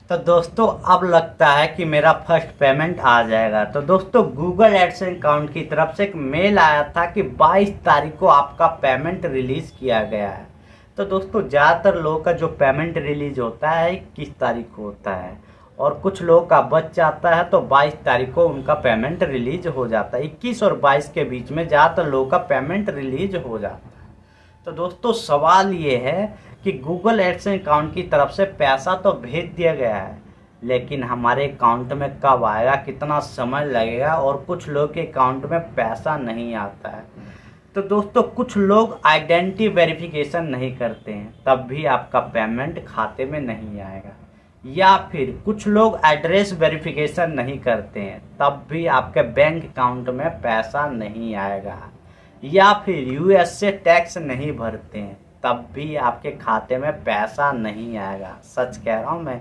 तो दोस्तों अब लगता है कि मेरा फर्स्ट पेमेंट आ जाएगा। तो दोस्तों गूगल एडसेंस अकाउंट की तरफ से एक मेल आया था कि 22 तारीख को आपका पेमेंट रिलीज़ किया गया है। तो दोस्तों ज़्यादातर लोगों का जो पेमेंट रिलीज होता है 21 तारीख को होता है, और कुछ लोगों का बच जाता है तो 22 तारीख को उनका पेमेंट रिलीज हो जाता है। 21 और 22 के बीच में ज़्यादातर लोगों का पेमेंट रिलीज हो जाता है। तो दोस्तों सवाल ये है कि गूगल एडसेंस अकाउंट की तरफ से पैसा तो भेज दिया गया है, लेकिन हमारे अकाउंट में कब आएगा, कितना समय लगेगा, और कुछ लोग के अकाउंट में पैसा नहीं आता है। तो दोस्तों कुछ लोग आइडेंटिटी वेरिफिकेशन नहीं करते हैं, तब भी आपका पेमेंट खाते में नहीं आएगा। या फिर कुछ लोग एड्रेस वेरिफिकेशन नहीं करते हैं, तब भी आपके बैंक अकाउंट में पैसा नहीं आएगा। या फिर यूएस से टैक्स नहीं भरते हैं, तब भी आपके खाते में पैसा नहीं आएगा। सच कह रहा हूँ मैं,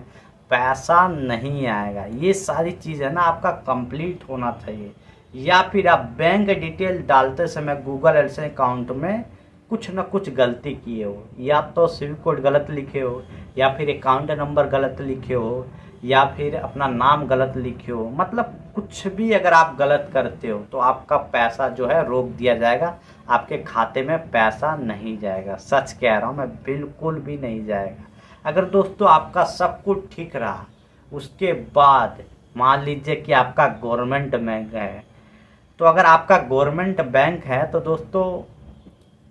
पैसा नहीं आएगा। ये सारी चीज़ है ना, आपका कंप्लीट होना चाहिए। या फिर आप बैंक डिटेल डालते समय गूगल एडसेंस अकाउंट में कुछ ना कुछ गलती किए हो, या तो सिविक कोड गलत लिखे हो, या फिर अकाउंट नंबर गलत लिखे हो, या फिर अपना नाम गलत लिखे हो। मतलब कुछ भी अगर आप गलत करते हो तो आपका पैसा जो है रोक दिया जाएगा, आपके खाते में पैसा नहीं जाएगा। सच कह रहा हूँ मैं, बिल्कुल भी नहीं जाएगा। अगर दोस्तों आपका सब कुछ ठीक रहा, उसके बाद मान लीजिए कि आपका गवर्नमेंट बैंक है, तो अगर आपका गवर्नमेंट बैंक है तो दोस्तों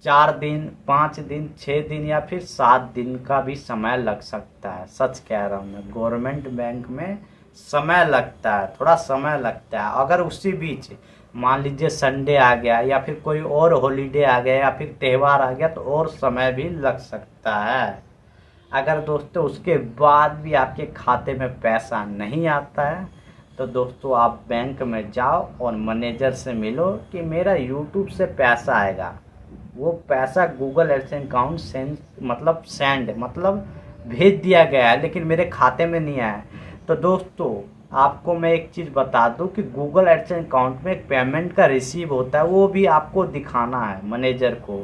4 दिन, 5 दिन, 6 दिन या फिर 7 दिन का भी समय लग सकता है। सच कह रहा हूँ मैं, गवर्नमेंट बैंक में समय लगता है, थोड़ा समय लगता है। अगर उसी बीच मान लीजिए संडे आ गया, या फिर कोई और हॉलीडे आ गया, या फिर त्यौहार आ गया, तो और समय भी लग सकता है। अगर दोस्तों उसके बाद भी आपके खाते में पैसा नहीं आता है, तो दोस्तों आप बैंक में जाओ और मैनेजर से मिलो कि मेरा यूट्यूब से पैसा आएगा। वो पैसा गूगल एडसेंस अकाउंट सेंड मतलब भेज दिया गया है, लेकिन मेरे खाते में नहीं आया। तो दोस्तों आपको मैं एक चीज़ बता दूं कि गूगल एडसेंस अकाउंट में एक पेमेंट का रिसीव होता है, वो भी आपको दिखाना है मैनेजर को।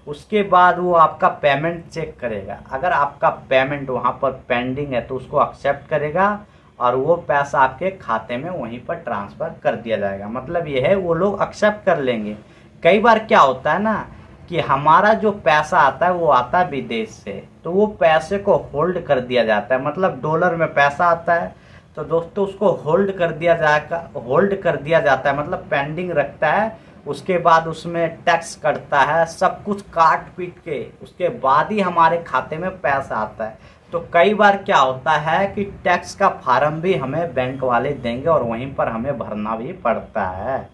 उसके बाद वो आपका पेमेंट चेक करेगा। अगर आपका पेमेंट वहाँ पर पेंडिंग है तो उसको एक्सेप्ट करेगा, और वो पैसा आपके खाते में वहीं पर ट्रांसफ़र कर दिया जाएगा। मतलब ये है, वो लोग एक्सेप्ट कर लेंगे। कई बार क्या होता है ना कि हमारा जो पैसा आता है वो आता है विदेश से, तो वो पैसे को होल्ड कर दिया जाता है। मतलब डॉलर में पैसा आता है तो दोस्तों उसको होल्ड कर दिया जाता है, मतलब पेंडिंग रखता है। उसके बाद उसमें टैक्स कटता है, सब कुछ काट पीट के उसके बाद ही हमारे खाते में पैसा आता है। तो कई बार क्या होता है कि टैक्स का फार्म भी हमें बैंक वाले देंगे, और वहीं पर हमें भरना भी पड़ता है।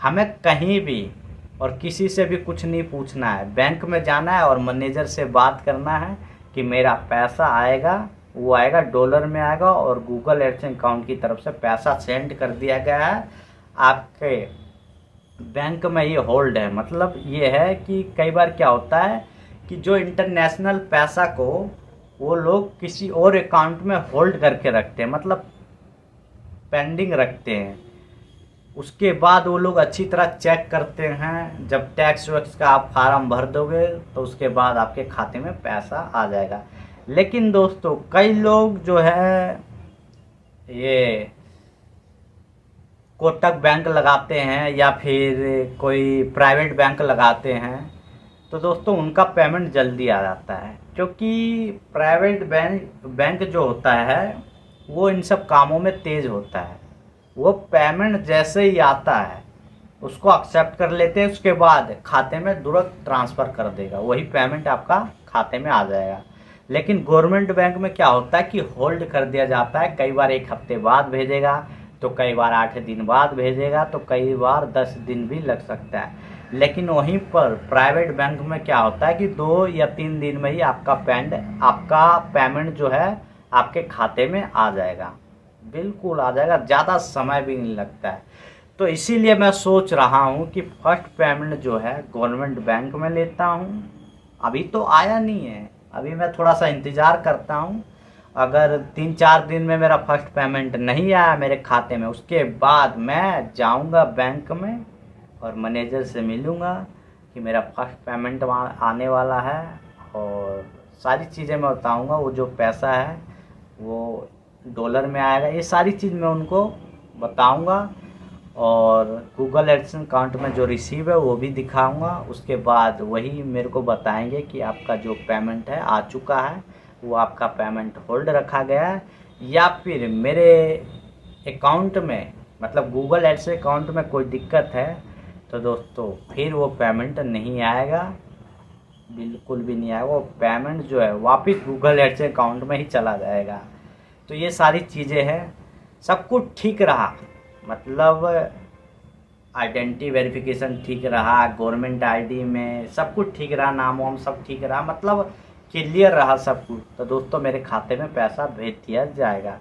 हमें कहीं भी और किसी से भी कुछ नहीं पूछना है, बैंक में जाना है और मैनेजर से बात करना है कि मेरा पैसा आएगा, वो आएगा डॉलर में आएगा, और गूगल एडसेंस अकाउंट की तरफ से पैसा सेंड कर दिया गया है, आपके बैंक में ये होल्ड है। मतलब ये है कि कई बार क्या होता है कि जो इंटरनेशनल पैसा को वो लोग किसी और अकाउंट में होल्ड करके रखते हैं, मतलब पेंडिंग रखते हैं। उसके बाद वो लोग अच्छी तरह चेक करते हैं। जब टैक्स वैक्स का आप फार्म भर दोगे तो उसके बाद आपके खाते में पैसा आ जाएगा। लेकिन दोस्तों कई लोग जो है ये कोटक बैंक लगाते हैं, या फिर कोई प्राइवेट बैंक लगाते हैं, तो दोस्तों उनका पेमेंट जल्दी आ जाता है। क्योंकि प्राइवेट बैंक जो होता है वो इन सब कामों में तेज़ होता है। वो पेमेंट जैसे ही आता है उसको एक्सेप्ट कर लेते हैं, उसके बाद खाते में तुरंत ट्रांसफ़र कर देगा, वही पेमेंट आपका खाते में आ जाएगा। लेकिन गवर्नमेंट बैंक में क्या होता है कि होल्ड कर दिया जाता है। कई बार 1 हफ्ते बाद भेजेगा, तो कई बार 8 दिन बाद भेजेगा, तो कई बार 10 दिन भी लग सकता है। लेकिन वहीं पर प्राइवेट बैंक में क्या होता है कि 2 या 3 दिन में ही आपका पेमेंट जो है आपके खाते में आ जाएगा, बिल्कुल आ जाएगा, ज़्यादा समय भी नहीं लगता है। तो इसीलिए मैं सोच रहा हूँ कि फर्स्ट पेमेंट जो है गवर्नमेंट बैंक में लेता हूँ। अभी तो आया नहीं है, अभी मैं थोड़ा सा इंतज़ार करता हूँ। अगर 3-4 दिन में मेरा फर्स्ट पेमेंट नहीं आया मेरे खाते में, उसके बाद मैं जाऊँगा बैंक में और मैनेजर से मिलूँगा कि मेरा फर्स्ट पेमेंट वहाँ आने वाला है, और सारी चीज़ें मैं बताऊँगा। वो जो पैसा है वो डॉलर में आएगा, ये सारी चीज़ मैं उनको बताऊंगा। और गूगल एडसेंस अकाउंट में जो रिसीव है वो भी दिखाऊंगा। उसके बाद वही मेरे को बताएंगे कि आपका जो पेमेंट है आ चुका है, वो आपका पेमेंट होल्ड रखा गया है, या फिर मेरे अकाउंट में मतलब गूगल एडसेंस अकाउंट में कोई दिक्कत है तो दोस्तों फिर वो पेमेंट नहीं आएगा, बिल्कुल भी नहीं आएगा। वो पेमेंट जो है वापस गूगल एडसेंस अकाउंट में ही चला जाएगा। तो ये सारी चीज़ें हैं, सब कुछ ठीक रहा, मतलब आइडेंटिटी वेरिफिकेशन ठीक रहा, गवर्नमेंट आईडी में सब कुछ ठीक रहा, नाम वाम सब ठीक रहा, मतलब क्लियर रहा सब कुछ, तो दोस्तों मेरे खाते में पैसा भेज दिया जाएगा।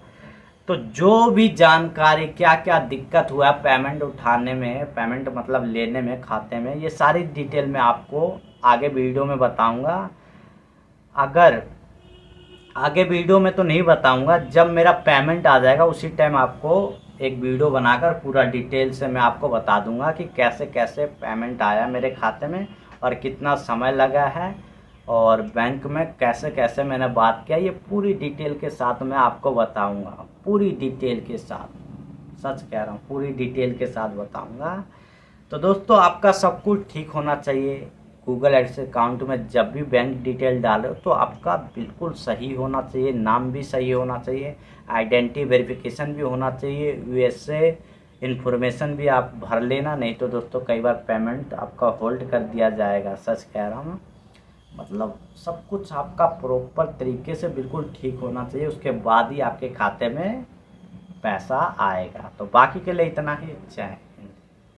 तो जो भी जानकारी क्या क्या दिक्कत हुआ पेमेंट उठाने में, पेमेंट मतलब लेने में खाते में, ये सारी डिटेल मैं आपको आगे वीडियो में बताऊंगा। अगर आगे वीडियो में तो नहीं बताऊंगा, जब मेरा पेमेंट आ जाएगा उसी टाइम आपको एक वीडियो बनाकर पूरा डिटेल से मैं आपको बता दूंगा कि कैसे कैसे पेमेंट आया मेरे खाते में और कितना समय लगा है और बैंक में कैसे कैसे मैंने बात किया, ये पूरी डिटेल के साथ मैं आपको बताऊंगा, पूरी डिटेल के साथ, सच कह रहा हूँ पूरी डिटेल के साथ बताऊंगा। तो दोस्तों आपका सब कुछ ठीक होना चाहिए। गूगल एडसेंस अकाउंट में जब भी बैंक डिटेल डालो तो आपका बिल्कुल सही होना चाहिए, नाम भी सही होना चाहिए, आइडेंटिटी वेरिफिकेशन भी होना चाहिए, यूएसए इन्फॉर्मेशन भी आप भर लेना, नहीं तो दोस्तों कई बार पेमेंट आपका होल्ड कर दिया जाएगा। सच कह रहा हूँ, मतलब सब कुछ आपका प्रॉपर तरीके से बिल्कुल ठीक होना चाहिए, उसके बाद ही आपके खाते में पैसा आएगा। तो बाकी के लिए इतना ही, अच्छा है।